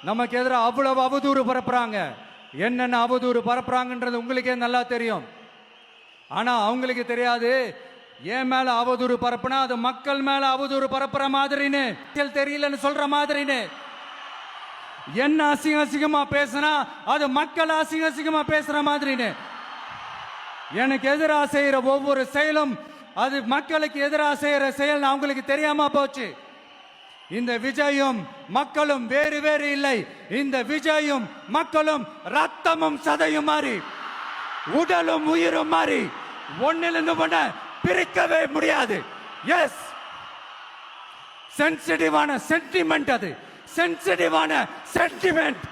நமக்கு எதிராக அவ்வளவு அவதூறு பரப்புறாங்க. என்னென்ன அவதூறு பரப்புறாங்கன்றது உங்களுக்கே நல்லா தெரியும். ஆனா அவங்களுக்கு தெரியாது, என் மேல அவதூறு பரப்புனா அது மக்கள் மேல அவதூறு பரப்புற மாதிரின்னு, தெரியலன்னு சொல்ற மாதிரின்னு. என்ன அசிங்க அசிங்கமா பேசினா அது மக்கள் அசிங்க அசிங்கமா பேசுற மாதிரின்னு. எனக்கு எதிராக செய்யற ஒவ்வொரு செயலும் அது மக்களுக்கு எதிராக செய்யற செயல் அவங்களுக்கு தெரியாம போச்சு. இந்த விஜயும் மக்களும் வேறு வேறு இல்லை. இந்த விஜயும் மக்களும் ரத்தமும் சதையும் மாறி, உடலும் உயிரும் மாறி, ஒன்னிலிருந்து ஒண்ண பிரிக்கவே முடியாது. எஸ், சென்சிட்டிவான சென்டிமெண்ட், அது சென்சிட்டிவான சென்டிமெண்ட்.